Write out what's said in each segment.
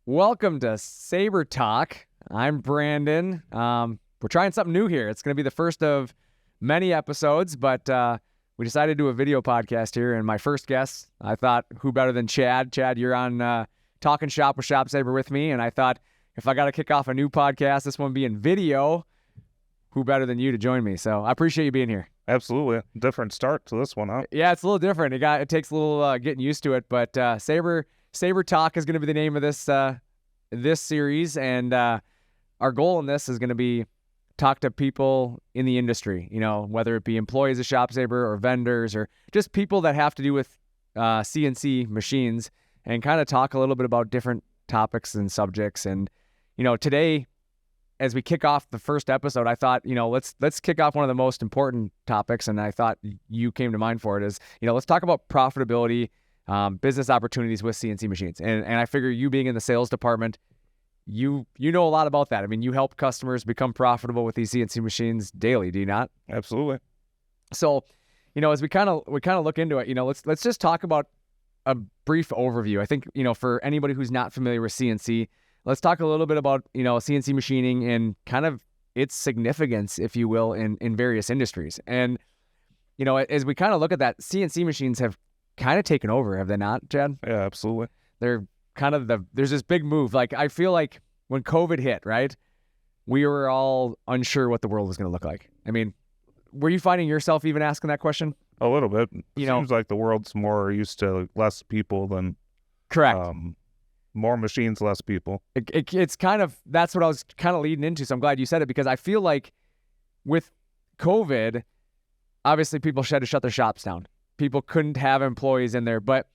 Welcome to SabreTalk. I'm Brandon. We're trying something new here. It's going to be the first of many episodes, but we decided to do a video podcast here. And my first guest, I thought, who better than Chad? Chad, you're on Talking Shop with ShopSabre with me, and I thought if I got to kick off a new podcast, this one being video, who better than you to join me? So I appreciate you being here. Absolutely. Different start to this one, huh? Yeah, it's a little different. It takes a little getting used to it, but SabreTalk is going to be the name of this series, and our goal in this is going to be talk to people in the industry, whether it be employees of ShopSabre or vendors or just people that have to do with CNC machines, and kind of talk a little bit about different topics and subjects. And today, as we kick off the first episode, I thought, let's kick off one of the most important topics, and I thought you came to mind for it, is, let's talk about profitability, business opportunities with CNC machines. And I figure, you being in the sales department, you know a lot about that. I mean, you help customers become profitable with these CNC machines daily, do you not? Absolutely. So, as we kind of look into it, let's just talk about a brief overview. I think, for anybody who's not familiar with CNC, let's talk a little bit about, CNC machining and kind of its significance, if you will, in various industries. And, as we kind of look at that, CNC machines have kind of taken over, have they not, Chad? Yeah, absolutely. They're kind of there's this big move. Like, I feel like when COVID hit, right, we were all unsure what the world was going to look like. I mean, were you finding yourself even asking that question? A little bit. Seems like the world's more used to less people than... Correct. More machines, less people. It's kind of, that's what I was kind of leading into. So I'm glad you said it, because I feel like with COVID, obviously people had to shut their shops down. People couldn't have employees in there, but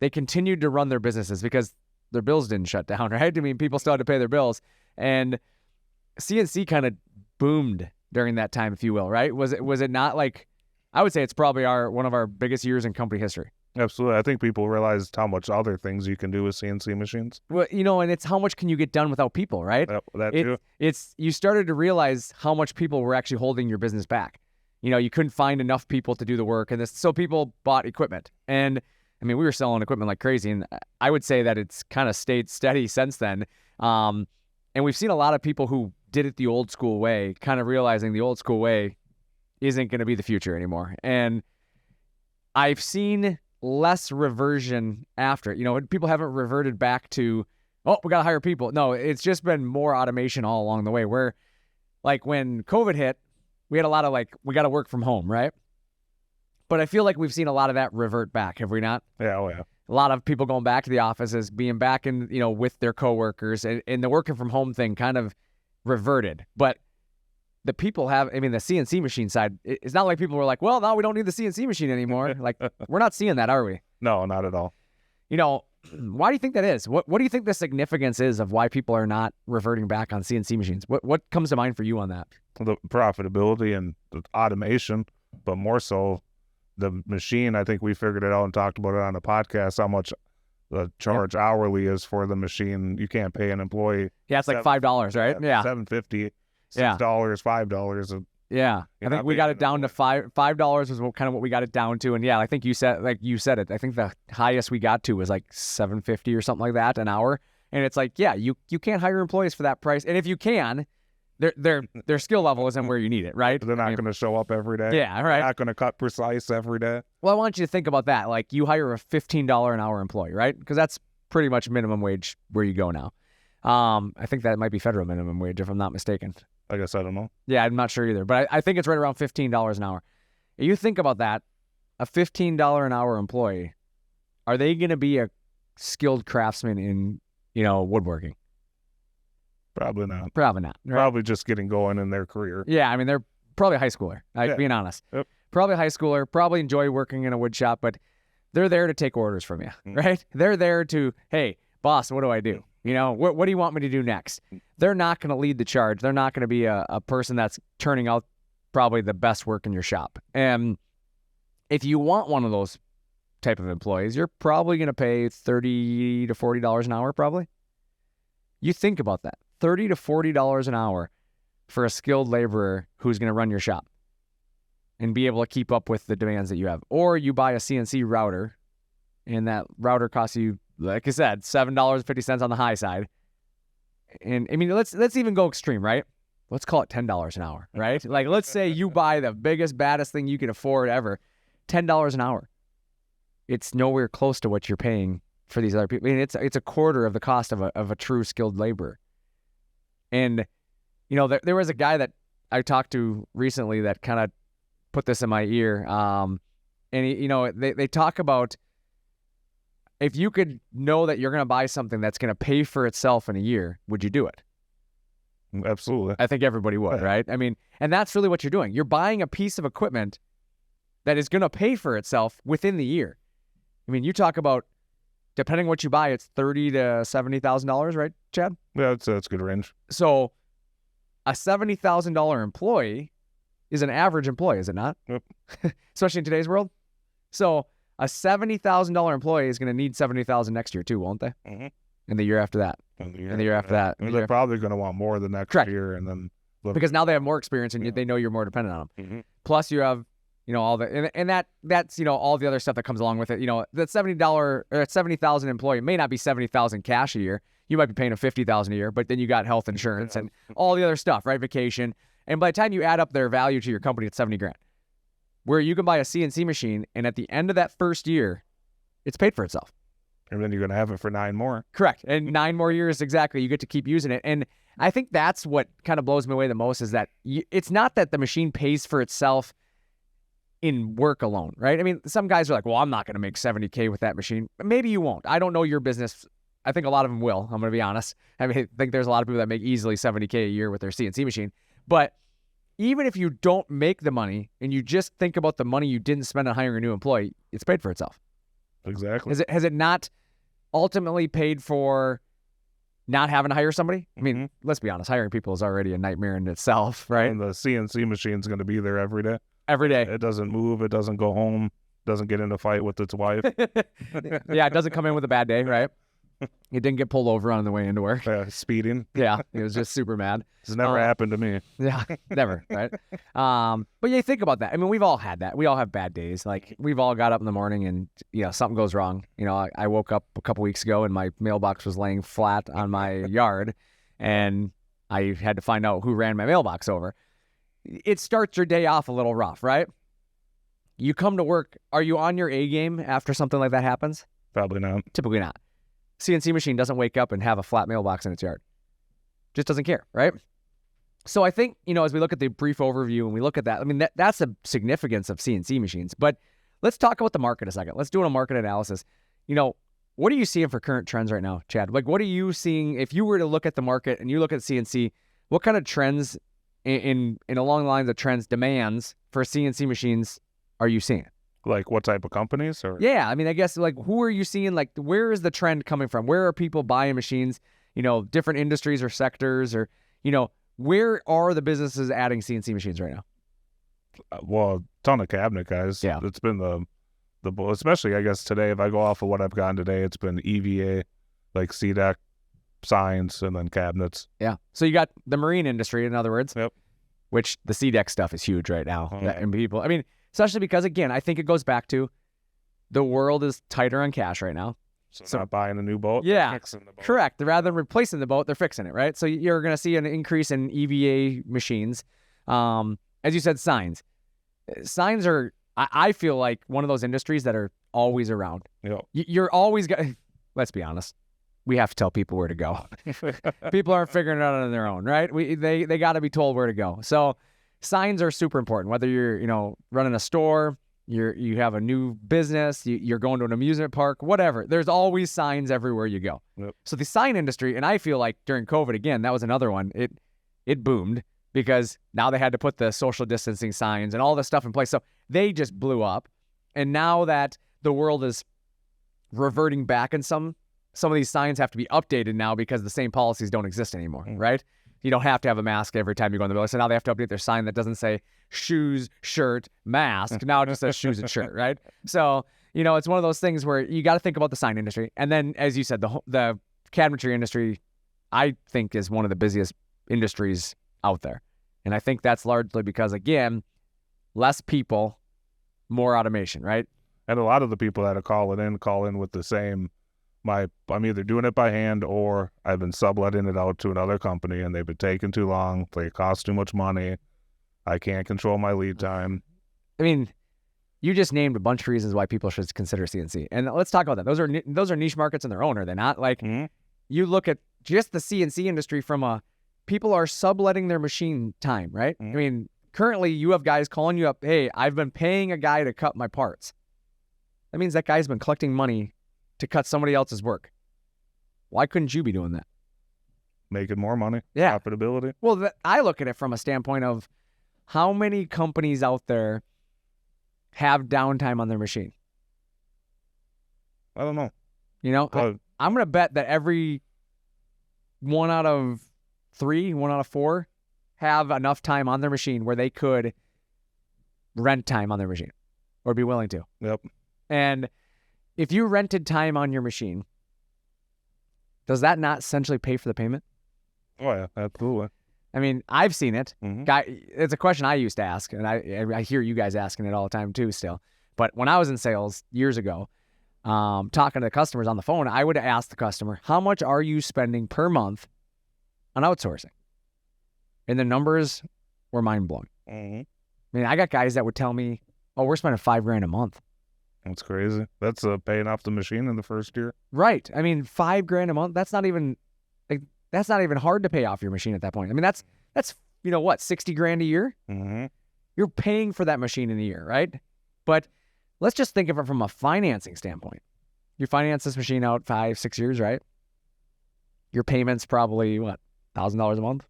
they continued to run their businesses because their bills didn't shut down, right? I mean, people still had to pay their bills, and CNC kind of boomed during that time, if you will, right? Was it not? Like, I would say it's probably one of our biggest years in company history. Absolutely. I think people realized how much other things you can do with CNC machines. Well, and it's how much can you get done without people, right? That too. You started to realize how much people were actually holding your business back. You couldn't find enough people to do the work, and so people bought equipment. And I mean, we were selling equipment like crazy, and I would say that it's kind of stayed steady since then. And we've seen a lot of people who did it the old school way, kind of realizing the old school way isn't going to be the future anymore. And I've seen less reversion after it. People haven't reverted back to, oh, we got to hire people. No, it's just been more automation all along the way, where, like, when COVID hit, we had a lot of, like, we got to work from home, right? But I feel like we've seen a lot of that revert back, have we not? Yeah, oh yeah. A lot of people going back to the offices, being back in, with their coworkers, and the working from home thing kind of reverted. But the people the CNC machine side, it's not like people were like, well, now we don't need the CNC machine anymore. Like, we're not seeing that, are we? No, not at all. Why do you think that is? What do you think the significance is of why people are not reverting back on CNC machines? What comes to mind for you on that? The profitability and the automation, but more so the machine. I think we figured it out and talked about it on the podcast, how much the charge hourly is for the machine. You can't pay an employee. Yeah, it's like $5, right? Yeah. $7.50, $6, $5. Yeah, I think we got it down to $5 was kind of what we got it down to. And yeah, I think you said it. I think the highest we got to was like $7.50 or something like that an hour. And it's like, yeah, you can't hire employees for that price. And if you can, their skill level isn't where you need it, right? They're not going to show up every day. Yeah, right. They're not going to cut precise every day. Well, I want you to think about that. Like, you hire a $15 an hour employee, right? Because that's pretty much minimum wage where you go now. I think that might be federal minimum wage, if I'm not mistaken. I guess I don't know. Yeah, I'm not sure either, but I think it's right around $15 an hour. You think about that, a $15 an hour employee, are they going to be a skilled craftsman in, woodworking? Probably not. Probably not. Right? Probably just getting going in their career. Yeah, I mean, they're probably a high schooler, being honest. Yep. Probably a high schooler, probably enjoy working in a wood shop, but they're there to take orders from you, right? They're there to, hey, boss, what do I do? What do you want me to do next? They're not going to lead the charge. They're not going to be a person that's turning out probably the best work in your shop. And if you want one of those type of employees, you're probably going to pay $30 to $40 an hour, probably. You think about that. $30 to $40 an hour for a skilled laborer who's going to run your shop and be able to keep up with the demands that you have. Or you buy a CNC router, and that router costs you like I said, $7.50 on the high side. And I mean, let's even go extreme, right? Let's call it $10 an hour, right? Like, let's say you buy the biggest, baddest thing you can afford ever, $10 an hour. It's nowhere close to what you're paying for these other people. I mean, it's a quarter of the cost of a true skilled laborer. And there was a guy that I talked to recently that kind of put this in my ear. And they talk about, if you could know that you're going to buy something that's going to pay for itself in a year, would you do it? Absolutely. I think everybody would, right? I mean, and that's really what you're doing. You're buying a piece of equipment that is going to pay for itself within the year. I mean, you talk about, depending on what you buy, it's $30,000 to $70,000, right, Chad? Yeah, that's good range. So a $70,000 employee is an average employee, is it not? Yep. Especially in today's world. So a $70,000 employee is going to need $70,000 next year too, won't they? Mm-hmm. And the year after that. And the year after that. I mean, they're probably going to want more the next year, and then because now they have more experience and they know you're more dependent on them. Mm-hmm. Plus, you have all the and that's all the other stuff that comes along with it. That $70,000 employee may not be $70,000 cash a year. You might be paying him $50,000 a year, but then you got health insurance and all the other stuff, right? Vacation, and by the time you add up their value to your company, it's $70,000. Where you can buy a CNC machine, and at the end of that first year, it's paid for itself. And then you're going to have it for 9 more. Correct. And 9 more years, exactly. You get to keep using it. And I think that's what kind of blows me away the most, is that it's not that the machine pays for itself in work alone, right? I mean, some guys are like, well, I'm not going to make $70,000 with that machine. Maybe you won't. I don't know your business. I think a lot of them will. I'm going to be honest. I mean, I think there's a lot of people that make easily $70,000 a year with their CNC machine. But even if you don't make the money and you just think about the money you didn't spend on hiring a new employee, it's paid for itself. Exactly. Has it not ultimately paid for not having to hire somebody? I mean, let's be honest, hiring people is already a nightmare in itself, right? And the CNC machine's going to be there every day. Every day. It doesn't move. It doesn't go home. Doesn't get in a fight with its wife. Yeah, it doesn't come in with a bad day, right? It didn't get pulled over on the way into work. Speeding. Yeah, it was just super mad. It's never happened to me. Yeah, never, right? But yeah, think about that. I mean, we've all had that. We all have bad days. Like, we've all got up in the morning and, something goes wrong. I woke up a couple weeks ago and my mailbox was laying flat on my yard, and I had to find out who ran my mailbox over. It starts your day off a little rough, right? You come to work. Are you on your A game after something like that happens? Probably not. Typically not. CNC machine doesn't wake up and have a flat mailbox in its yard. Just doesn't care, right? So I think, as we look at the brief overview and we look at that, I mean, that's the significance of CNC machines. But let's talk about the market a second. Let's do a market analysis. What are you seeing for current trends right now, Chad? Like, what are you seeing? If you were to look at the market and you look at CNC, what kind of trends in along the lines of trends, demands for CNC machines are you seeing? Like, what type of companies? Or yeah, I mean, I guess, like, who are you seeing? Like, where is the trend coming from? Where are people buying machines? Different industries or sectors, or where are the businesses adding CNC machines right now? Well, a ton of cabinet guys. Yeah, it's been the especially, I guess, today. If I go off of what I've gotten today, it's been EVA, like CDEC, signs, and then cabinets. Yeah. So you got the marine industry, in other words. Yep. Which the CDEC stuff is huge right now, and people. I mean, especially because, again, I think it goes back to the world is tighter on cash right now. So not buying a new boat. Yeah, fixing the boat. Correct. Rather than replacing the boat, they're fixing it, right? So you're going to see an increase in EVA machines. As you said, signs. Signs are, I feel like, one of those industries that are always around. Yeah. You're always let's be honest. We have to tell people where to go. People aren't figuring it out on their own, right? They got to be told where to go. So signs are super important. Whether you're running a store, you have a new business, you're going to an amusement park, whatever. There's always signs everywhere you go. Yep. So the sign industry, and I feel like during COVID, again, that was another one. It boomed because now they had to put the social distancing signs and all this stuff in place. So they just blew up. And now that the world is reverting back, and some of these signs have to be updated now because the same policies don't exist anymore, right? You don't have to have a mask every time you go in the building. So now they have to update their sign that doesn't say shoes, shirt, mask. Now it just says shoes and shirt, right? So, it's one of those things where you got to think about the sign industry. And then, as you said, the cabinetry industry, I think, is one of the busiest industries out there. And I think that's largely because, again, less people, more automation, right? And a lot of the people that call in with the same I'm either doing it by hand or I've been subletting it out to another company and they've been taking too long. They cost too much money. I can't control my lead time. I mean, you just named a bunch of reasons why people should consider CNC. And let's talk about that. Those are niche markets in their own, are they not? Like, you look at just the CNC industry from people are subletting their machine time, right? I mean, currently you have guys calling you up, hey, I've been paying a guy to cut my parts. That means that guy's been collecting money to cut somebody else's work. Why couldn't you be doing that? Making more money. Yeah. Profitability. Well, I look at it from a standpoint of how many companies out there have downtime on their machine. I don't know. You know, I'm going to bet that every 1 out of 3, 1 out of 4 have enough time on their machine where they could rent time on their machine or be willing to. Yep. And if you rented time on your machine, does that not essentially pay for the payment? Oh, yeah, absolutely. I mean, I've seen it. It's a question I used to ask, and I hear you guys asking it all the time too still. But when I was in sales years ago, talking to the customers on the phone, I would ask the customer, how much are you spending per month on outsourcing? And the numbers were mind-blowing. I mean, I got guys that would tell me, oh, we're spending $5,000 a month. That's crazy. That's paying off the machine in the first year. Right. I mean, $5,000 a month, that's not even hard to pay off your machine at that point. I mean, that's you know what, $60,000 a year? You're paying for that machine in a year, right? But let's just think of it from a financing standpoint. You finance this machine out 5-6 years, right? Your payment's probably what, $1,000 a month?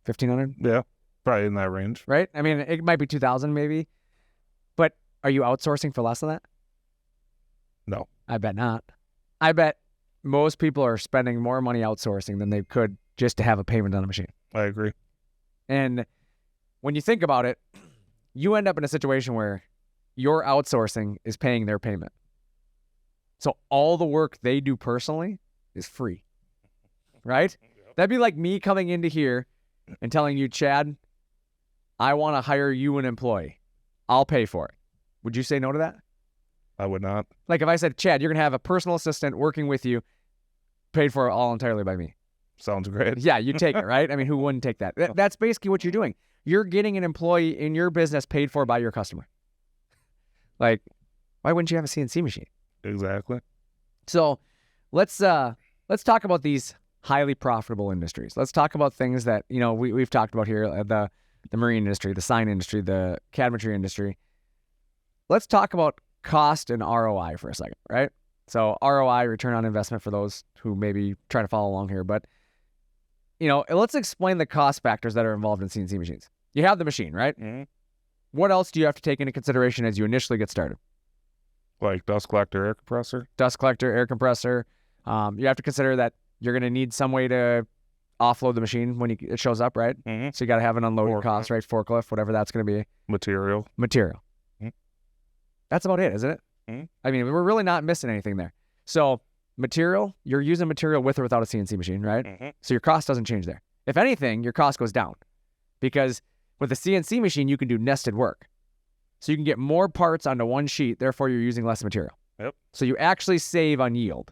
$1,500? Yeah, probably in that range. Right? I mean, it might be $2,000 maybe. But are you outsourcing for less than that? No. I bet not. I bet most people are spending more money outsourcing than they could just to have a payment on a machine. I agree. And when you think about it, you end up in a situation where your outsourcing is paying their payment. So all the work they do personally is free, right? That'd be like me coming into here and telling you, Chad, I want to hire you an employee. I'll pay for it. Would you say no to that? I would not. Like if I said, Chad, you're going to have a personal assistant working with you, paid for all entirely by me. Sounds great. Yeah, you take it, right? I mean, who wouldn't take that? That's basically what you're doing. You're getting an employee in your business paid for by your customer. Like, why wouldn't you have a CNC machine? Exactly. So let's talk about these highly profitable industries. Let's talk about things that, you know, we've talked about here, the marine industry, the sign industry, the cabinetry industry. Let's talk about cost and ROI for a second, right? So ROI, return on investment, for those who maybe try to follow along here. But, you know, let's explain the cost factors that are involved in CNC machines. You have the machine, right? What else do you have to take into consideration as you initially get started? Like dust collector, air compressor? Dust collector, air compressor. You have to consider that you're going to need some way to offload the machine when it shows up, right? So you got to have an unloading cost, right? Forklift, whatever that's going to be. Material. That's about it, isn't it? I mean, we're really not missing anything there. So material, you're using material with or without a CNC machine, right? So your cost doesn't change there. If anything, your cost goes down because with a CNC machine, you can do nested work. So you can get more parts onto one sheet, therefore you're using less material. So you actually save on yield.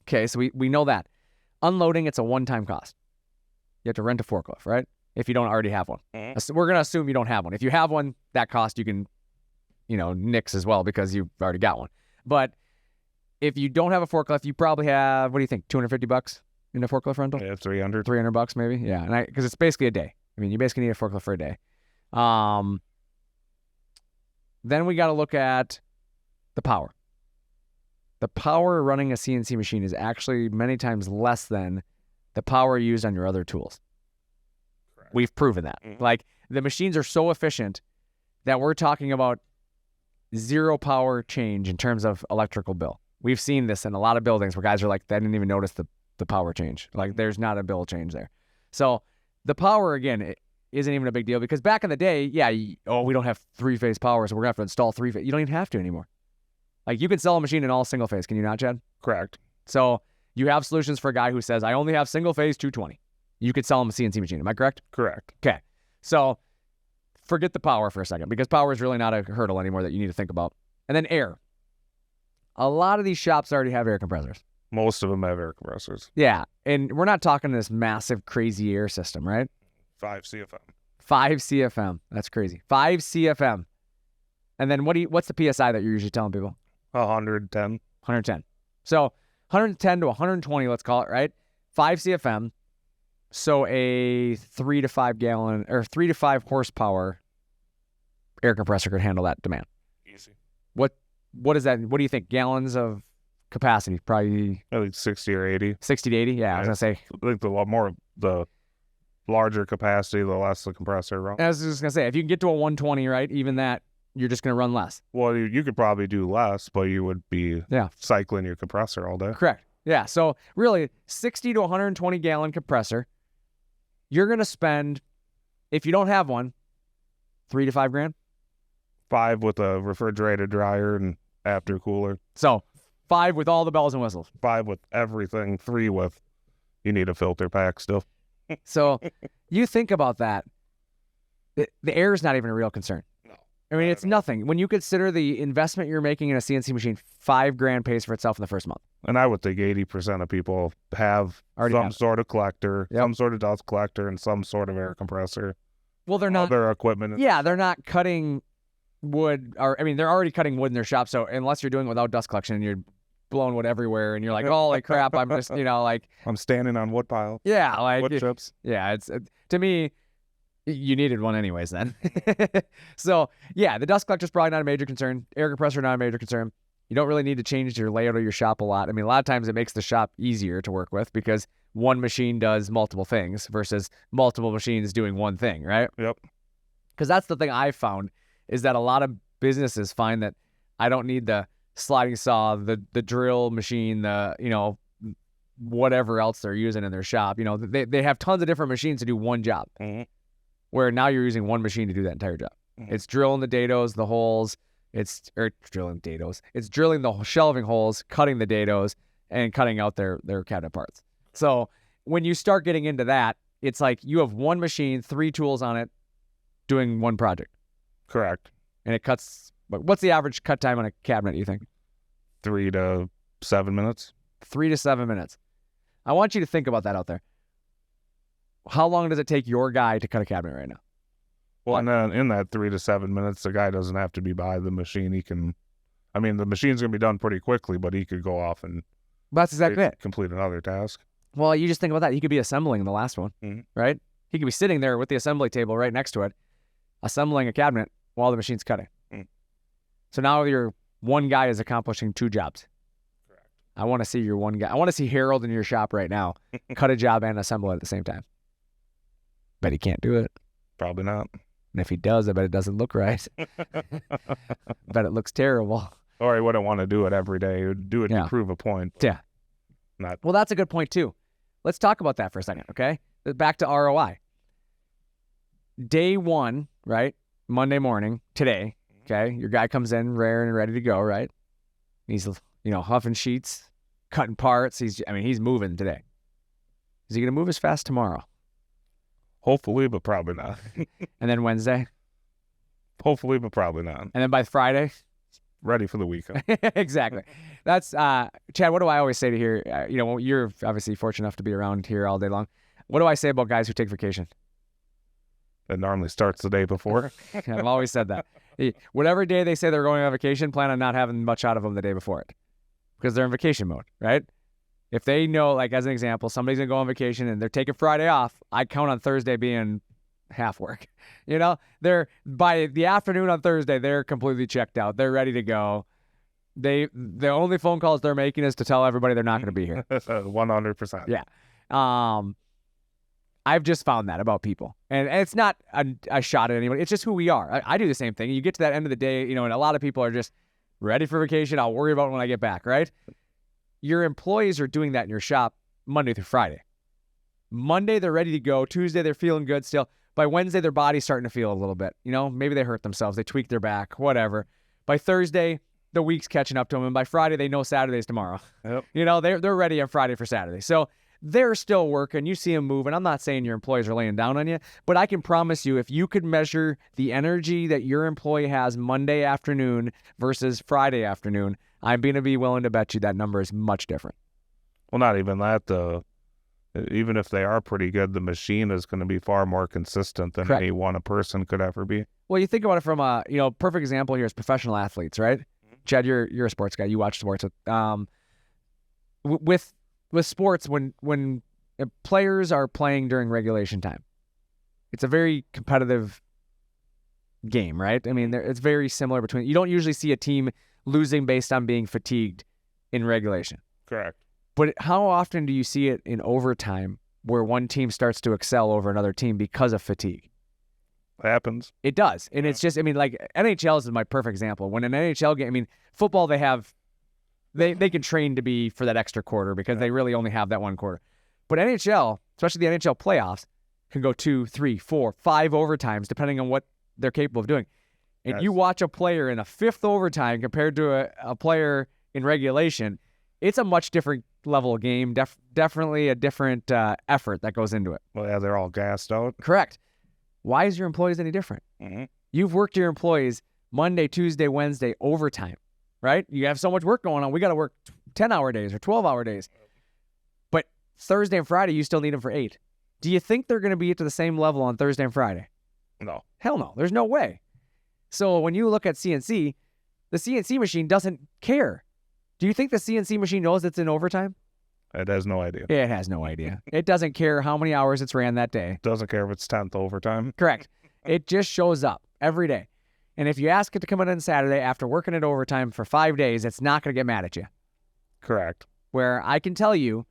Okay, so we know that. Unloading, it's a one-time cost. You have to rent a forklift, right? If you don't already have one. So we're going to assume you don't have one. If you have one, that cost you can, you know, nix as well because you've already got one. But if you don't have a forklift, you probably have, what do you think, $250 in a forklift rental? Yeah, 300. $300 maybe? Yeah, and because it's basically a day. I mean, you basically need a forklift for a day. Then we got to look at the power. The power running a CNC machine is actually many times less than the power used on your other tools. Correct. We've proven that. Like, the machines are so efficient that we're talking about zero power change in terms of electrical bill. We've seen this in a lot of buildings where guys are like, they didn't even notice the power change. Like, there's not a bill change there. So the power, again, it isn't even a big deal because back in the day, yeah, we don't have three-phase power, so we're going to have to install three-phase. You don't even have to anymore. Like, you can sell a machine in all single-phase. Can you not, Chad? Correct. So you have solutions for a guy who says, I only have single-phase 220. You could sell him a CNC machine. Am I correct? Correct. Okay. So forget the power for a second because power is really not a hurdle anymore that you need to think about. And then air. a lot of these shops already have air compressors. Most of them have air compressors. Yeah, and we're not talking this massive, crazy air system, right? 5 CFM. 5 CFM. That's crazy. 5 CFM. And then what's the PSI that you're usually telling people? 110. 110. So 110 to 120, let's call it, right? 5 CFM. So a 3 to 5 gallon or 3 to 5 horsepower air compressor could handle that demand. Easy. What is that? What do you think? Gallons of capacity? Probably I think 60 or 80. 60 to 80? Yeah, I was going to say. I think the larger capacity, the less the compressor runs. I was just going to say, if you can get to a 120, right, even that, you're just going to run less. Well, you could probably do less, but you would be cycling your compressor all day. Correct. Yeah, so really, 60 to 120 gallon compressor, you're going to spend, if you don't have one, 3 to 5 grand. 5 with a refrigerated dryer and after cooler. So 5 with all the bells and whistles. 5 with everything. 3 with, you need a filter pack still. So you think about that. The air is not even a real concern. No. I mean, it's nothing. When you consider the investment you're making in a CNC machine, 5 grand pays for itself in the first month. And I would think 80% of people have some sort of collector, some sort of dust collector, and some sort of air compressor. Well, they're not. Other equipment. Yeah, they're not cutting wood. They're already cutting wood in their shop. So unless you're doing it without dust collection and you're blowing wood everywhere and you're like, holy crap, I'm just, I'm standing on wood pile. Yeah, like wood chips. Yeah, to me, you needed one anyways then. So yeah, the dust collector's probably not a major concern. Air compressor, not a major concern. You don't really need to change your layout of your shop a lot. I mean, a lot of times it makes the shop easier to work with because one machine does multiple things versus multiple machines doing one thing, right? Yep. Because that's the thing I've found is that a lot of businesses find that I don't need the sliding saw, the drill machine, whatever else they're using in their shop. They have tons of different machines to do one job. Mm-hmm. Where now you're using one machine to do that entire job. Mm-hmm. It's drilling the dados, the holes. It's drilling the shelving holes, cutting the dados, and cutting out their cabinet parts. So when you start getting into that, it's like you have one machine, 3 tools on it, doing one project. Correct. And it cuts. What's the average cut time on a cabinet, you think? 3 to 7 minutes. 3 to 7 minutes. I want you to think about that out there. How long does it take your guy to cut a cabinet right now? Well, and then in that 3 to 7 minutes, the guy doesn't have to be by the machine. He can, the machine's going to be done pretty quickly, but he could go off and that's exactly it. Complete another task. Well, you just think about that. He could be assembling the last one, right? He could be sitting there with the assembly table right next to it, assembling a cabinet while the machine's cutting. So now your one guy is accomplishing 2 jobs. Correct. I want to see your one guy. I want to see Harold in your shop right now cut a job and assemble it at the same time. Bet he can't do it. Probably not. And if he does, I bet it doesn't look right. Bet it looks terrible. Or he wouldn't want to do it every day. He would do it to prove a point. Yeah. Well, that's a good point too. Let's talk about that for a second, okay? Back to ROI. Day 1, right? Monday morning, today, okay? Your guy comes in rare and ready to go, right? He's, huffing sheets, cutting parts. He's moving today. Is he going to move as fast tomorrow? Hopefully, but probably not. And then Wednesday? Hopefully, but probably not. And then by Friday? Ready for the weekend. Exactly. That's, Chad, what do I always say to here? You're obviously fortunate enough to be around here all day long. What do I say about guys who take vacation? It normally starts the day before. I've always said that. Whatever day they say they're going on vacation, plan on not having much out of them the day before it. Because they're in vacation mode, right? If they know, like as an example, somebody's going to go on vacation and they're taking Friday off, I count on Thursday being half work. They're by the afternoon on Thursday, they're completely checked out. They're ready to go. The only phone calls they're making is to tell everybody they're not going to be here. 100%. Yeah. I've just found that about people. And it's not a shot at anybody. It's just who we are. I do the same thing. You get to that end of the day, and a lot of people are just ready for vacation. I'll worry about it when I get back, right? Your employees are doing that in your shop Monday through Friday. Monday, they're ready to go. Tuesday, they're feeling good still. By Wednesday, their body's starting to feel a little bit. Maybe they hurt themselves. They tweak their back, whatever. By Thursday, the week's catching up to them. And by Friday, they know Saturday's tomorrow. Yep. They're ready on Friday for Saturday. So they're still working. You see them moving. I'm not saying your employees are laying down on you, but I can promise you if you could measure the energy that your employee has Monday afternoon versus Friday afternoon, I'm going to be willing to bet you that number is much different. Well, not even that. Even if they are pretty good, the machine is going to be far more consistent than Correct. any one person could ever be. Well, you think about it from a, perfect example here is professional athletes, right? Chad, you're a sports guy. You watch sports. With sports, when players are playing during regulation time, it's a very competitive game, right? I mean, it's very similar between. You don't usually see a team losing based on being fatigued in regulation. Correct. But how often do you see it in overtime where one team starts to excel over another team because of fatigue? Happens. It does. And it's just, like NHL is my perfect example. When an NHL game, football, they can train to be for that extra quarter because they really only have that one quarter. But NHL, especially the NHL playoffs, can go 2, 3, 4, 5 overtimes depending on what they're capable of doing. And you watch a player in a fifth overtime compared to a player in regulation, it's a much different level of game, definitely a different effort that goes into it. Well, yeah, they're all gassed out. Correct. Why is your employees any different? Mm-hmm. You've worked your employees Monday, Tuesday, Wednesday, overtime, right? You have so much work going on. We got to work 10-hour days or 12-hour days. But Thursday and Friday, you still need them for 8. Do you think they're going to be at the same level on Thursday and Friday? No. Hell no. There's no way. So when you look at CNC, the CNC machine doesn't care. Do you think the CNC machine knows it's in overtime? It has no idea. It has no idea. It doesn't care how many hours it's ran that day. Doesn't care if it's 10th overtime. Correct. It just shows up every day. And if you ask it to come in on Saturday after working it overtime for 5 days, it's not going to get mad at you. Correct. Where I can tell you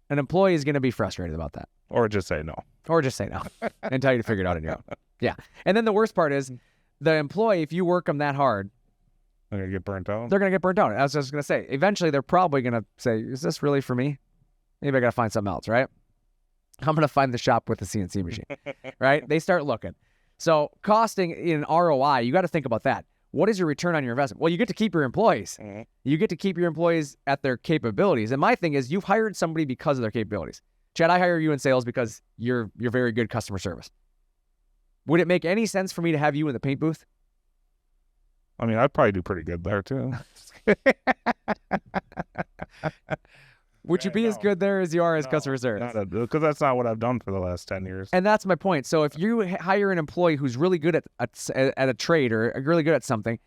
an employee is going to be frustrated about that. Or just say no. Or just say no and tell you to figure it out on your own. Yeah. And then the worst part is the employee, if you work them that hard, They're going to get burnt out. they're going to get burnt out. I was just going to say, eventually they're probably going to say, is this really for me? Maybe I got to find something else, right? I'm going to find the shop with the CNC machine, right? They start looking. So costing in ROI, you got to think about that. What is your return on your investment? Well, you get to keep your employees. Mm-hmm. You get to keep your employees at their capabilities. And my thing is, you've hired somebody because of their capabilities. Chad, I hire you in sales because you're very good customer service. Would it make any sense for me to have you in the paint booth? I mean, I'd probably do pretty good there, too. Would you be as good there as you are as customer service? Because that's not what I've done for the last 10 years. And that's my point. So if you hire an employee who's really good at a trade or really good at something,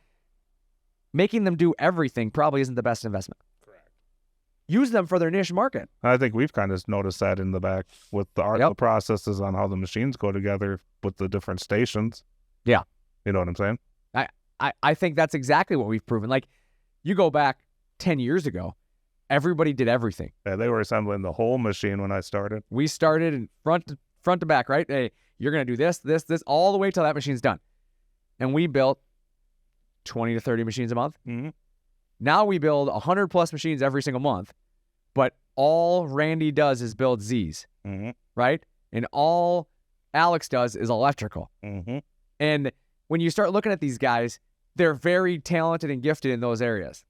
making them do everything probably isn't the best investment. Correct. Use them for their niche market. I think we've kind of noticed that in the back with the processes on how the machines go together with the different stations. Yeah. You know what I'm saying? I think that's exactly what we've proven. Like, you go back 10 years ago, everybody did everything. Yeah, they were assembling the whole machine when I started. We started in front to back, right? Hey, you're going to do this, all the way till that machine's done. And we built 20 to 30 machines a month. Mm-hmm. Now we build 100 plus machines every single month, but all Randy does is build Zs, Mm-hmm. right? And all Alex does is electrical. Mm-hmm. And when you start looking at these guys, they're very talented and gifted in those areas.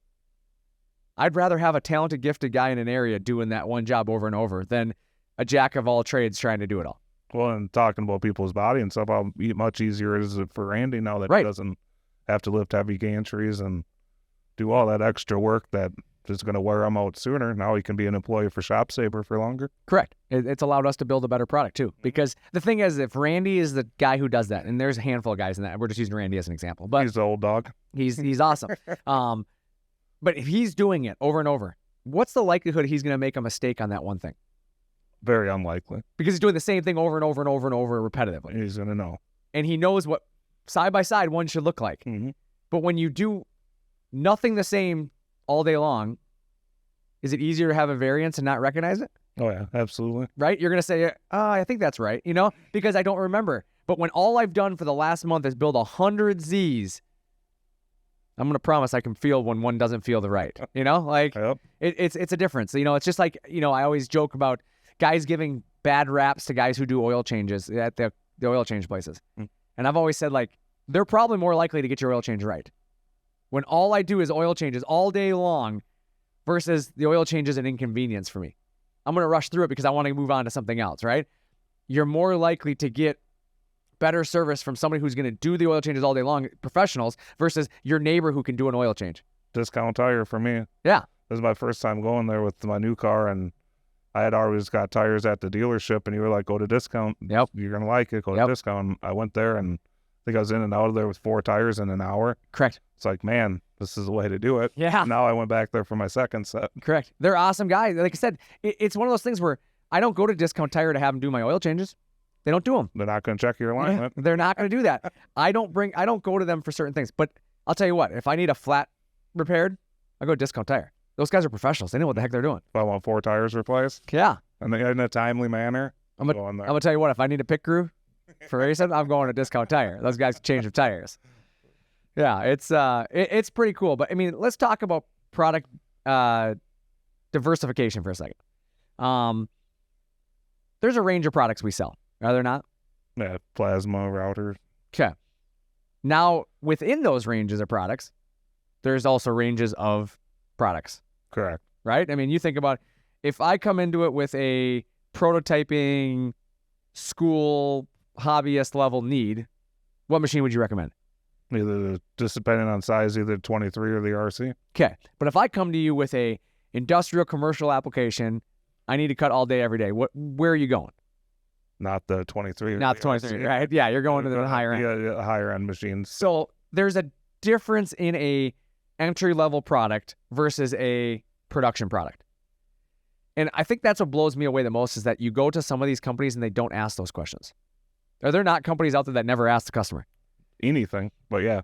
I'd rather have a talented, gifted guy in an area doing that one job over and over than a jack of all trades trying to do it all. Well, and talking about people's body and stuff, how much easier is it for Randy now that he doesn't have to lift heavy gantries and do all that extra work that is going to wear him out sooner. Now he can be an employee for ShopSabre for longer. Correct. It's allowed us to build a better product too. Because the thing is, if Randy is the guy who does that, and there's a handful of guys in that, we're just using Randy as an example, but he's the old dog. He's awesome. But if he's doing it over and over, what's the likelihood he's going to make a mistake on that one thing? Very unlikely. Because he's doing the same thing over and over and over and over repetitively. He's going to know. And he knows what side by side one should look like. Mm-hmm. But when you do nothing the same all day long, is it easier to have a variance and not recognize it? Oh, yeah, absolutely. Right? You're going to say, I think that's right, because I don't remember. But when all I've done for the last month is build 100 Zs, I'm going to promise I can feel when one doesn't feel the right, Yep. It's a difference. It's just like, I always joke about guys giving bad raps to guys who do oil changes at the oil change places. Mm. And I've always said, like, they're probably more likely to get your oil change right. When all I do is oil changes all day long versus the oil change is an inconvenience for me. I'm going to rush through it because I want to move on to something else, right? You're more likely to get better service from somebody who's going to do the oil changes all day long, professionals, versus your neighbor who can do an oil change. discount tire for me. Yeah. This is my first time going there with my new car, and I had always got tires at the dealership, and you were like, go to discount. Yep. You're going to like it. Go to discount. I went there, and I think I was in and out of there with 4 tires in an hour. Correct. It's like, man, this is the way to do it. Yeah. Now I went back there for my second set. Correct. They're awesome guys. Like I said, it's one of those things where I don't go to Discount Tire to have them do my oil changes. They don't do them. They're not going to check your alignment. They're not going to do that. I don't go to them for certain things. But I'll tell you what, if I need a flat repaired, I go to Discount Tire. Those guys are professionals. They know what the heck they're doing. If I want 4 tires replaced, yeah, and in a timely manner, I'm gonna tell you what, if I need a pit crew for racing, I'm going to Discount Tire. Those guys change the tires. Yeah, it's pretty cool. But I mean, let's talk about product diversification for a second. There's a range of products we sell, are there not? Yeah, plasma routers. Okay. Now, within those ranges of products, there's also ranges of products. Correct. Right? I mean, you think about if I come into it with a prototyping school hobbyist level need, what machine would you recommend? Just depending on size, either 23 or the RC. Okay. But if I come to you with a industrial commercial application, I need to cut all day, every day. Where are you going? Not the 23. Not the 23, RC. Right? Yeah, you're going to the higher end. Yeah, higher end machines. So there's a difference in a entry-level product versus a production product. And I think that's what blows me away the most is that you go to some of these companies and they don't ask those questions. Are there not companies out there that never ask the customer? Anything, but yeah.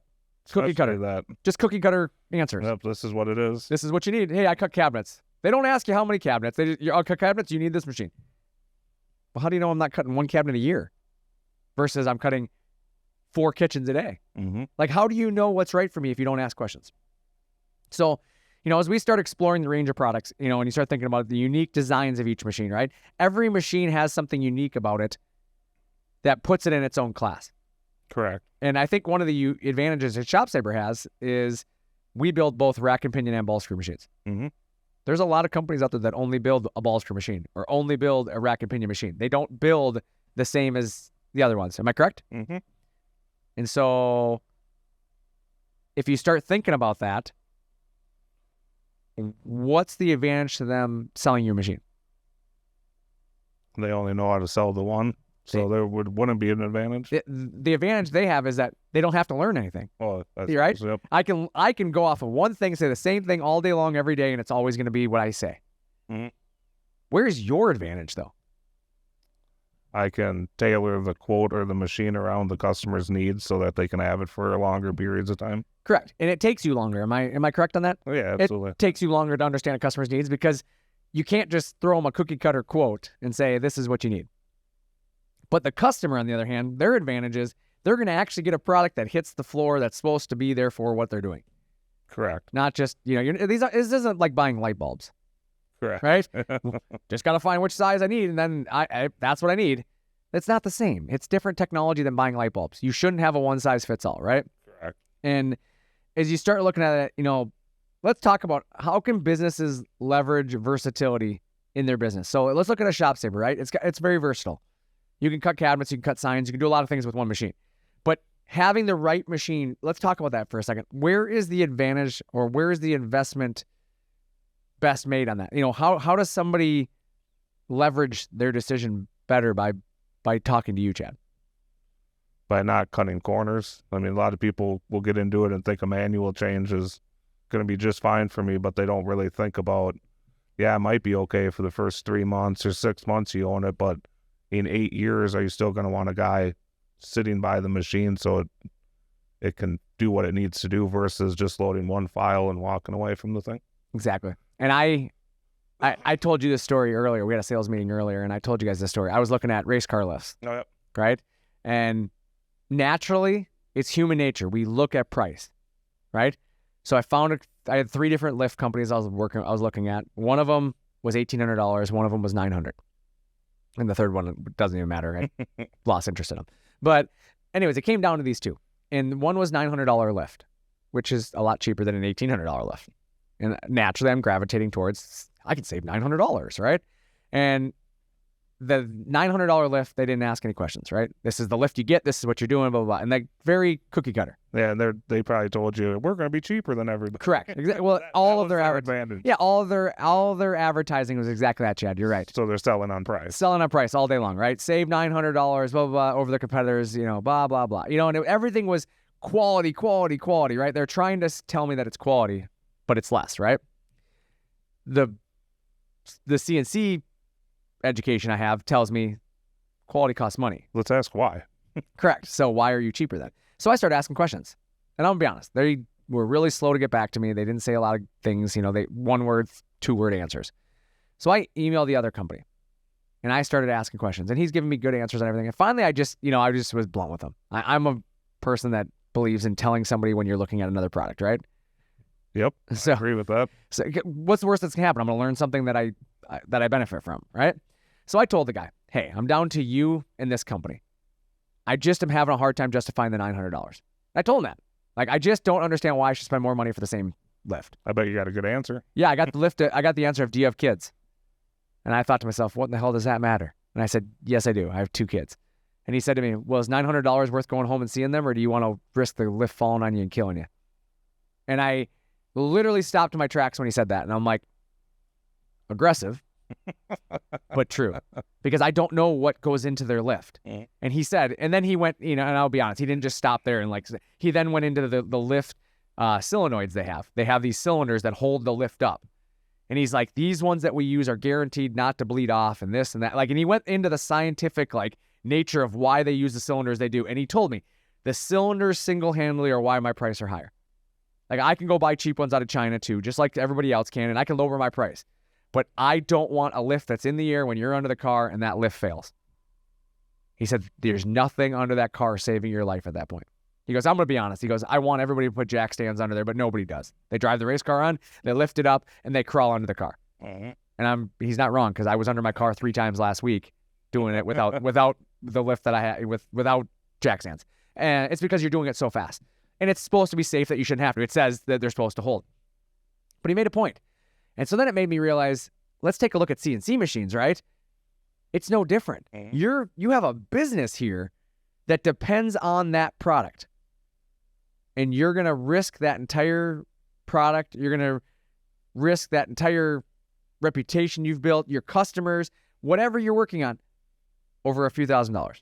Cookie cutter. That. Just cookie cutter answers. Yep, this is what it is. This is what you need. Hey, I cut cabinets. They don't ask you how many cabinets. They just, I'll cut cabinets, you need this machine. Well, how do you know I'm not cutting 1 cabinet a year versus I'm cutting 4 kitchens a day? Mm-hmm. Like, how do you know what's right for me if you don't ask questions? So, as we start exploring the range of products, and you start thinking about the unique designs of each machine, right? Every machine has something unique about it that puts it in its own class. Correct. And I think one of the advantages that ShopSabre has is we build both rack and pinion and ball screw machines. Mm-hmm. There's a lot of companies out there that only build a ball screw machine or only build a rack and pinion machine. They don't build the same as the other ones. Am I correct? Mm-hmm. And so if you start thinking about that, what's the advantage to them selling your machine? They only know how to sell the one, so there wouldn't be an advantage. The advantage they have is that they don't have to learn anything. Oh, that's right. Yep. I can go off of one thing, say the same thing all day long, every day, and it's always going to be what I say. Mm-hmm. Where's your advantage, though? I can tailor the quote or the machine around the customer's needs so that they can have it for longer periods of time. Correct. And it takes you longer. Am I correct on that? Oh, yeah, absolutely. It takes you longer to understand a customer's needs because you can't just throw them a cookie cutter quote and say, this is what you need. But the customer, on the other hand, their advantage is they're going to actually get a product that hits the floor that's supposed to be there for what they're doing. Correct. Not just, this isn't like buying light bulbs. Correct. Right? Just got to find which size I need, and then I that's what I need. It's not the same. It's different technology than buying light bulbs. You shouldn't have a one-size-fits-all, right? Correct. And as you start looking at it, let's talk about how can businesses leverage versatility in their business. So let's look at a ShopSabre, right? It's very versatile. You can cut cabinets, you can cut signs, you can do a lot of things with one machine. But having the right machine, let's talk about that for a second. Where is the advantage or where is the investment best made on that? How does somebody leverage their decision better by talking to you, Chad? By not cutting corners. I mean, a lot of people will get into it and think a manual change is going to be just fine for me, but they don't really think about, it might be okay for the first 3 months or 6 months you own it, but in 8 years, are you still going to want a guy sitting by the machine so it can do what it needs to do versus just loading one file and walking away from the thing? Exactly. And I told you this story earlier. We had a sales meeting earlier, and I told you guys this story. I was looking at race car lifts, Oh, yep. right? And naturally, it's human nature. We look at price, right? So I had 3 different lift companies I was looking at. One of them was $1,800. One of them was $900. And the third one doesn't even matter. I lost interest in them. But anyways, it came down to these 2. And one was $900 lift, which is a lot cheaper than an $1,800 lift. And naturally, I'm gravitating towards, I can save $900, right? And the $900 lift, they didn't ask any questions, right? This is the lift you get. This is what you're doing, blah, blah, blah. And like very cookie cutter. Yeah, and they probably told you, we're going to be cheaper than everybody. Correct. Well, all of their advantage. Yeah, all of their advertising was exactly that, Chad. You're right. So they're selling on price. Selling on price all day long, right? Save $900, blah, blah, blah, over their competitors, blah, blah, blah. And everything was quality, right? They're trying to tell me that it's quality, but it's less, right? The CNC education I have tells me quality costs money. Let's ask why. Correct. So why are you cheaper then? So I started asking questions. And I'm going to be honest, they were really slow to get back to me. They didn't say a lot of things, they 1-word, 2-word answers. So I emailed the other company and I started asking questions and he's giving me good answers and everything. And finally I just was blunt with him. I'm a person that believes in telling somebody when you're looking at another product, right? Yep. So, I agree with that. So what's the worst that's going to happen? I'm going to learn something that I benefit from, right? So I told the guy, hey, I'm down to you and this company. I just am having a hard time justifying the $900. I told him that. Like, I just don't understand why I should spend more money for the same lift. I bet you got a good answer. Yeah, I got the answer of, do you have kids? And I thought to myself, what in the hell does that matter? And I said, yes, I do. I have 2 kids. And he said to me, well, is $900 worth going home and seeing them, or do you want to risk the lift falling on you and killing you? And I literally stopped in my tracks when he said that. And I'm like, aggressive, but true. Because I don't know what goes into their lift. And he said, and then he went, and I'll be honest, he didn't just stop there. And he then went into the lift solenoids they have. They have these cylinders that hold the lift up. And he's like, these ones that we use are guaranteed not to bleed off and this and that. And he went into the scientific, nature of why they use the cylinders they do. And he told me the cylinders single-handedly are why my price are higher. I can go buy cheap ones out of China too, just like everybody else can, and I can lower my price. But I don't want a lift that's in the air when you're under the car and that lift fails. He said, there's nothing under that car saving your life at that point. He goes, I'm going to be honest. He goes, I want everybody to put jack stands under there, but nobody does. They drive the race car on, they lift it up, and they crawl under the car. And he's not wrong, because I was under my car 3 times last week doing it without the lift that I had, without jack stands. And it's because you're doing it so fast. And it's supposed to be safe that you shouldn't have to. It says that they're supposed to hold. But he made a point. And so then it made me realize, let's take a look at CNC machines, right? It's no different. You have a business here that depends on that product. And you're going to risk that entire product. You're going to risk that entire reputation you've built, your customers, whatever you're working on, over a few $1,000s.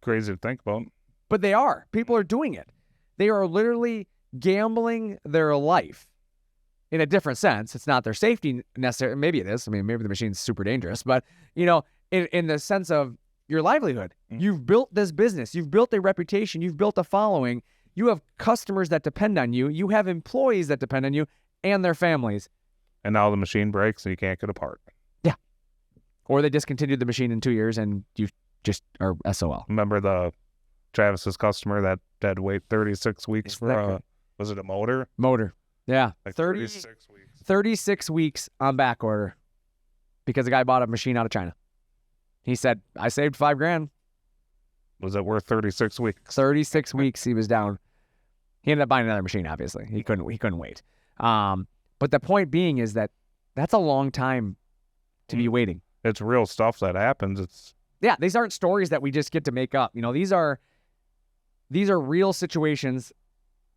Crazy to think about. But they are. People are doing it. They are literally gambling their life in a different sense. It's not their safety necessarily. Maybe it is. I mean, maybe the machine's super dangerous. But, in the sense of your livelihood, you've built this business. You've built a reputation. You've built a following. You have customers that depend on you. You have employees that depend on you and their families. And now the machine breaks and you can't get a part. Yeah. Or they discontinued the machine in 2 years and you just are SOL. Remember Travis's customer that had to wait 36 weeks for was it a motor? Motor. Yeah. 36 weeks. 36 weeks on back order because the guy bought a machine out of China. He said, I saved $5,000. Was it worth 36 weeks? 36 weeks he was down. He ended up buying another machine, obviously. He couldn't wait. But the point being is that's a long time to be waiting. It's real stuff that happens. Yeah, these aren't stories that we just get to make up. These are real situations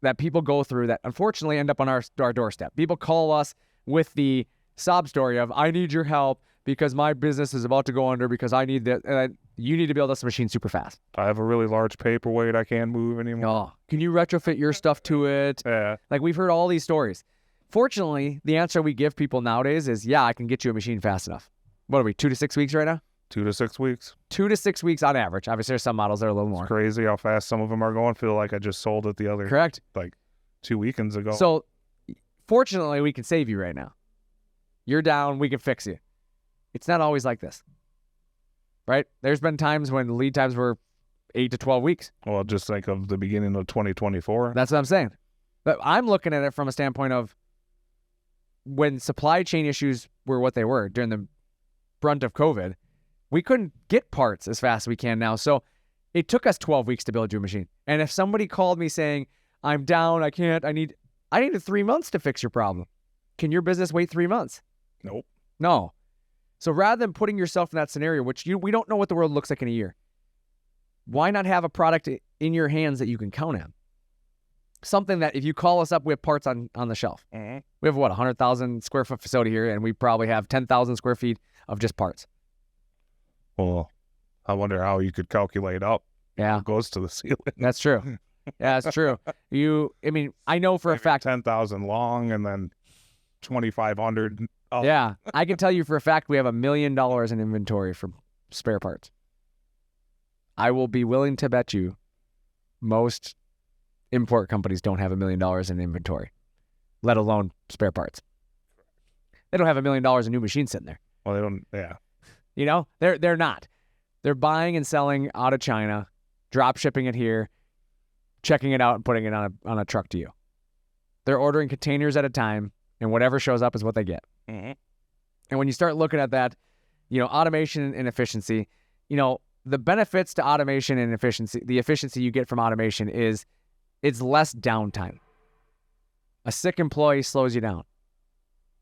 that people go through that unfortunately end up on our doorstep. People call us with the sob story of, I need your help because my business is about to go under because I need that. You need to build this machine super fast. I have a really large paperweight. I can't move anymore. Oh, can you retrofit your stuff to it? Yeah. We've heard all these stories. Fortunately, the answer we give people nowadays is, yeah, I can get you a machine fast enough. What are we, 2 to 6 weeks right now? 2 to 6 weeks. 2 to 6 weeks on average. Obviously, there's some models that are a little more. It's crazy how fast some of them are going. Feel like I just sold it the other. Correct. 2 weekends ago. So, fortunately, we can save you right now. You're down. We can fix you. It's not always like this, right? There's been times when the lead times were 8 to 12 weeks. Well, just think of the beginning of 2024. That's what I'm saying. But I'm looking at it from a standpoint of when supply chain issues were what they were during the brunt of COVID, we couldn't get parts as fast as we can now. So it took us 12 weeks to build your machine. And if somebody called me saying, I'm down, I needed 3 months to fix your problem. Can your business wait 3 months? Nope. No. So rather than putting yourself in that scenario, which we don't know what the world looks like in a year, why not have a product in your hands that you can count on? Something that if you call us up, we have parts on the shelf. Mm-hmm. We have, 100,000 square foot facility here, and we probably have 10,000 square feet of just parts. Well, I wonder how you could calculate up. Yeah. It goes to the ceiling. That's true. Yeah, that's true. I know for a fact. 10,000 long and then 2,500 up. Yeah, I can tell you for a fact we have $1 million in inventory for spare parts. I will be willing to bet you most import companies don't have $1 million in inventory, let alone spare parts. They don't have $1 million in new machines sitting there. Well, they don't. Yeah. They're not. They're buying and selling out of China, drop shipping it here, checking it out and putting it on a truck to you. They're ordering containers at a time, and whatever shows up is what they get. Mm-hmm. And when you start looking at that, automation and efficiency, the benefits to automation and efficiency, the efficiency you get from automation is it's less downtime. A sick employee slows you down.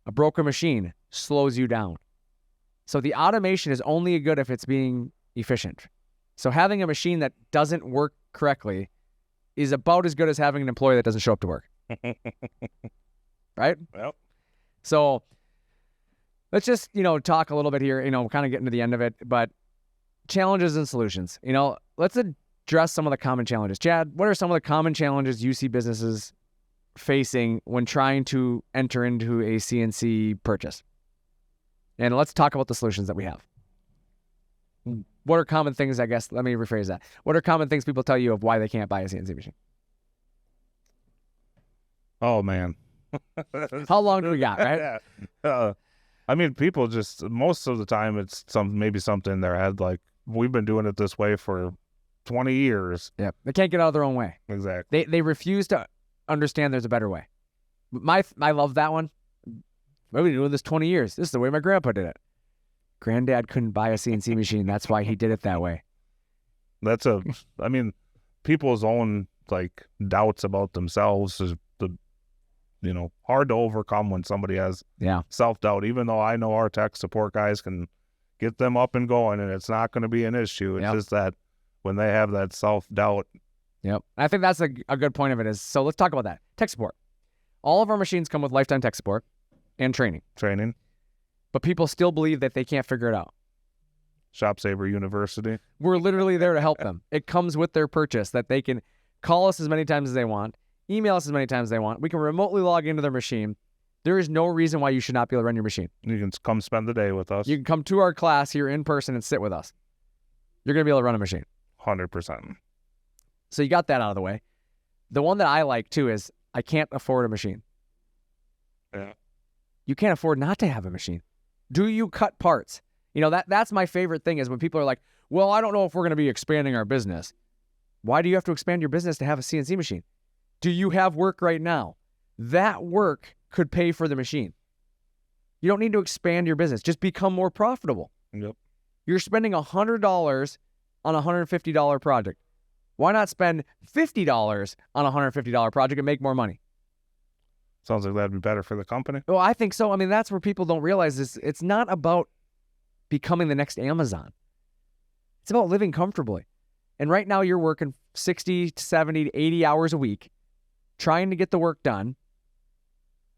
A broken machine slows you down. So the automation is only good if it's being efficient. So having a machine that doesn't work correctly is about as good as having an employee that doesn't show up to work. Right? Well. So let's just, talk a little bit here, kind of getting to the end of it, but challenges and solutions. Let's address some of the common challenges. Chad, what are some of the common challenges you see businesses facing when trying to enter into a CNC purchase? And let's talk about the solutions that we have. What are common things, I guess, let me rephrase that. What are common things people tell you of why they can't buy a CNC machine? Oh, man. How long do we got, right? Yeah. People just, most of the time it's maybe something in their head, like, we've been doing it this way for 20 years. Yeah. They can't get out of their own way. Exactly. They refuse to understand there's a better way. I love that one. We've been doing this 20 years. This is the way my grandpa did it. Granddad couldn't buy a CNC machine. That's why he did it that way. That's people's own, doubts about themselves is hard to overcome when somebody has self-doubt, even though I know our tech support guys can get them up and going and it's not going to be an issue. It's just that when they have that self-doubt. Yep. I think that's a good point of it is, so let's talk about that. Tech support. All of our machines come with lifetime tech support and training. But people still believe that they can't figure it out. ShopSabre University. We're literally there to help them. It comes with their purchase that they can call us as many times as they want, email us as many times as they want. We can remotely log into their machine. There is no reason why you should not be able to run your machine. You can come spend the day with us. You can come to our class here in person and sit with us. You're going to be able to run a machine. 100%. So you got that out of the way. The one that I like, too, is I can't afford a machine. Yeah. You can't afford not to have a machine. Do you cut parts? That's my favorite thing is when people are like, well, I don't know if we're going to be expanding our business. Why do you have to expand your business to have a CNC machine? Do you have work right now? That work could pay for the machine. You don't need to expand your business. Just become more profitable. Yep. You're spending $100 on a $150 project. Why not spend $50 on a $150 project and make more money? Sounds like that'd be better for the company. Well, I think so. That's where people don't realize this. It's not about becoming the next Amazon. It's about living comfortably. And right now you're working 60 to 70 to 80 hours a week trying to get the work done.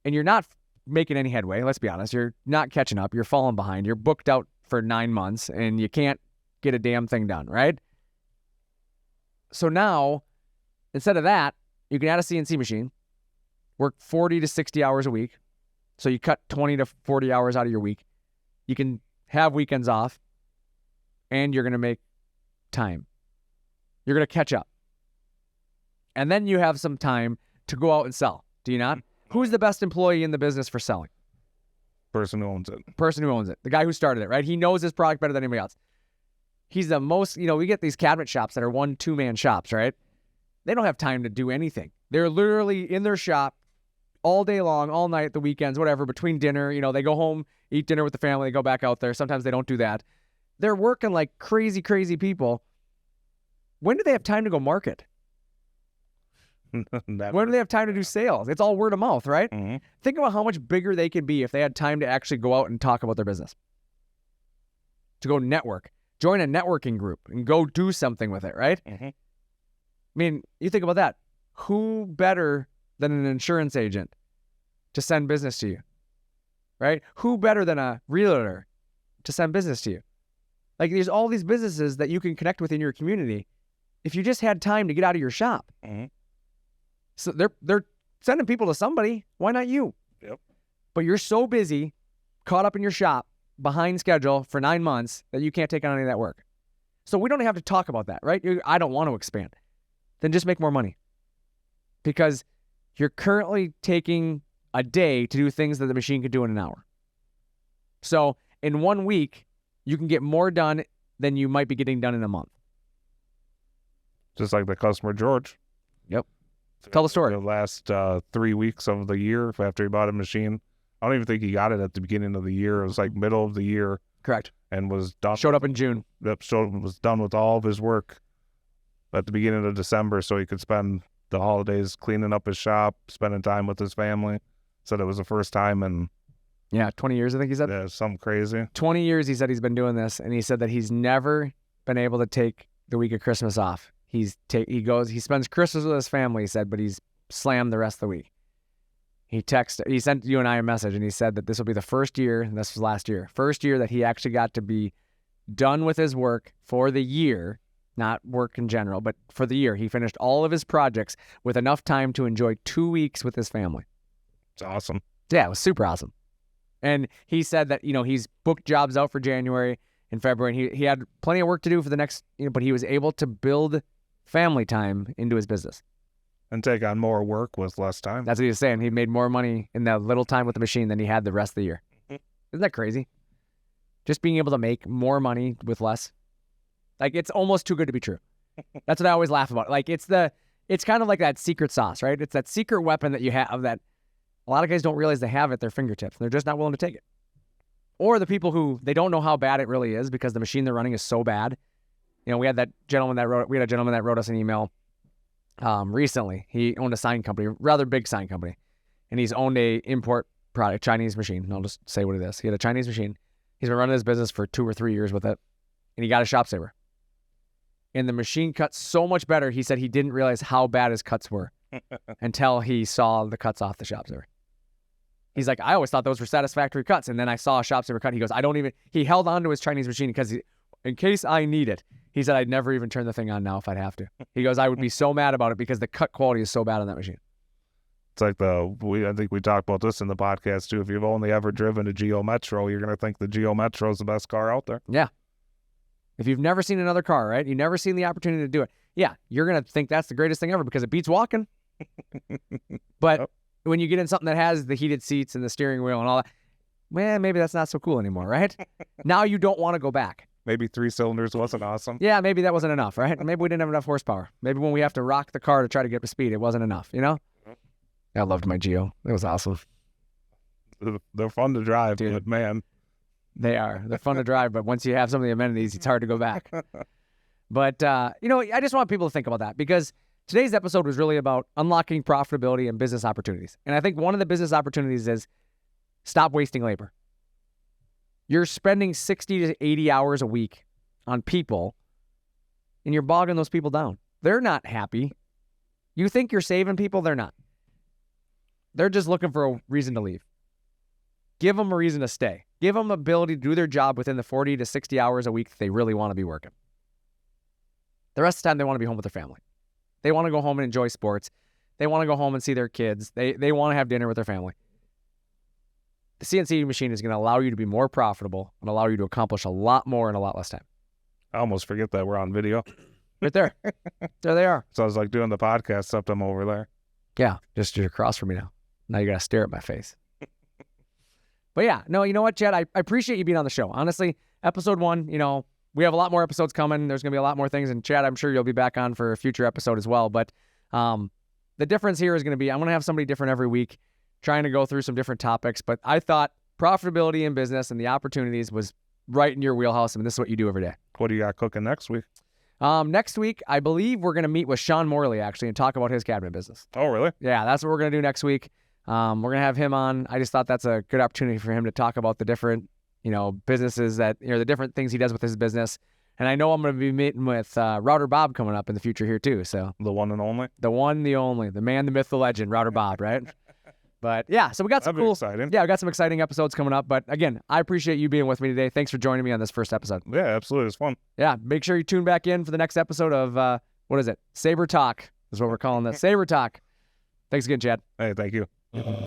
And you're not making any headway. Let's be honest. You're not catching up. You're falling behind. You're booked out for 9 months and you can't get a damn thing done, right? So now, instead of that, you can add a CNC machine, work 40 to 60 hours a week. So you cut 20 to 40 hours out of your week. You can have weekends off, and you're going to make time. You're going to catch up. And then you have some time to go out and sell. Do you not? Who's the best employee in the business for selling? Person who owns it. Person who owns it. The guy who started it, right? He knows his product better than anybody else. He's the most, we get these cabinet shops that are 1-2-man shops, right? They don't have time to do anything. They're literally in their shop all day long, all night, the weekends, whatever, between dinner. They go home, eat dinner with the family, they go back out there. Sometimes they don't do that. They're working like crazy, crazy people. When do they have time to go market? When do they have time to do sales? It's all word of mouth, right? Mm-hmm. Think about how much bigger they could be if they had time to actually go out and talk about their business. to go network. Join a networking group and go do something with it, right? Mm-hmm. I mean, you think about that. Who better than an insurance agent to send business to you, right? Who better than a realtor to send business to you? Like, there's all these businesses that you can connect with in your community if you just had time to get out of your shop. Mm-hmm. So they're sending people to somebody. Why not you? Yep. But you're so busy, caught up in your shop, behind schedule for 9 months that you can't take on any of that work. So we don't have to talk about that, right? I don't want to expand. Then just make more money. Because you're currently taking a day to do things that the machine could do in an hour. So in 1 week, you can get more done than you might be getting done in a month. Just like the customer, George. Yep. Tell the story. The last 3 weeks of the year after he bought a machine. I don't even think he got it at the beginning of the year. It was like middle of the year. Correct. And was done. Showed up in June. Yep. Was done with all of his work at the beginning of December so he could spend the holidays cleaning up his shop, spending time with his family. Said it was the first time in 20 years, I think he said. Yeah, something crazy. 20 years he said he's been doing this, and he said that he's never been able to take the week of Christmas off. He spends Christmas with his family, he said, but he's slammed the rest of the week. He sent you and I a message, and he said that this will be the first year, and this was last year, first year that he actually got to be done with his work for the year, not work in general, but for the year. He finished all of his projects with enough time to enjoy 2 weeks with his family. It's awesome. Yeah, it was super awesome. And he said that, he's booked jobs out for January and February, and he had plenty of work to do for the next, but he was able to build family time into his business. And take on more work with less time. That's what he was saying. He made more money in that little time with the machine than he had the rest of the year. Isn't that crazy? Just being able to make more money with less. Like, it's almost too good to be true. That's what I always laugh about. Like, it's kind of like that secret sauce, right? It's that secret weapon that you have that a lot of guys don't realize they have at their fingertips. They're just not willing to take it. Or the people who, they don't know how bad it really is because the machine they're running is so bad. We had a gentleman that wrote us an email recently. He owned a sign company, rather big sign company, and he's owned a import product, Chinese machine. And I'll just say what it is. He had a Chinese machine. He's been running his business for 2 or 3 years with it, and he got a ShopSabre. And the machine cuts so much better, he said he didn't realize how bad his cuts were until he saw the cuts off the ShopSabre. He's like, I always thought those were satisfactory cuts, and then I saw a ShopSabre cut. He goes, he held on to his Chinese machine because in case I need it. He said, I'd never even turn the thing on now if I'd have to. He goes, I would be so mad about it because the cut quality is so bad on that machine. It's like I think we talked about this in the podcast too. If you've only ever driven a Geo Metro, you're going to think the Geo Metro is the best car out there. Yeah. If you've never seen another car, right? You've never seen the opportunity to do it. Yeah, you're going to think that's the greatest thing ever because it beats walking. But when you get in something that has the heated seats and the steering wheel and all that, maybe that's not so cool anymore, right? Now you don't want to go back. Maybe 3 cylinders wasn't awesome. Yeah, maybe that wasn't enough, right? Maybe we didn't have enough horsepower. Maybe when we have to rock the car to try to get up to speed, it wasn't enough, I loved my Geo. It was awesome. They're fun to drive, dude. But man. They are. They're fun to drive, but once you have some of the amenities, it's hard to go back. But, I just want people to think about that because today's episode was really about unlocking profitability and business opportunities. And I think one of the business opportunities is stop wasting labor. You're spending 60 to 80 hours a week on people, and you're bogging those people down. They're not happy. You think you're saving people? They're not. They're just looking for a reason to leave. Give them a reason to stay. Give them the ability to do their job within the 40 to 60 hours a week that they really want to be working. The rest of the time, they want to be home with their family. They want to go home and enjoy sports. They want to go home and see their kids. They want to have dinner with their family. The CNC machine is going to allow you to be more profitable and allow you to accomplish a lot more in a lot less time. I almost forget that we're on video. Right there. There they are. So I was like doing the podcast, except I'm over there. Yeah, just you're across from me now. Now you got to stare at my face. But yeah, no, you know what, Chad? I appreciate you being on the show. Honestly, episode 1, we have a lot more episodes coming. There's going to be a lot more things. And Chad, I'm sure you'll be back on for a future episode as well. But the difference here is going to be I'm going to have somebody different every week trying to go through some different topics. But I thought profitability in business and the opportunities was right in your wheelhouse. I mean, this is what you do every day. What do you got cooking next week? Next week, I believe we're going to meet with Sean Morley, actually, and talk about his cabinet business. Oh, really? Yeah, that's what we're going to do next week. We're going to have him on. I just thought that's a good opportunity for him to talk about the different, businesses that, the different things he does with his business. And I know I'm going to be meeting with Router Bob coming up in the future here too. So The one and only. the one, the only, the man, the myth, the legend, Router Bob, right? But yeah, so we got some That'd be cool, exciting. yeah, we got some exciting episodes coming up. But again, I appreciate you being with me today. Thanks for joining me on this first episode. Yeah, absolutely. It's fun. Yeah, make sure you tune back in for the next episode of what is it? SabreTalk is what we're calling this. SabreTalk. Thanks again, Chad. Hey, thank you.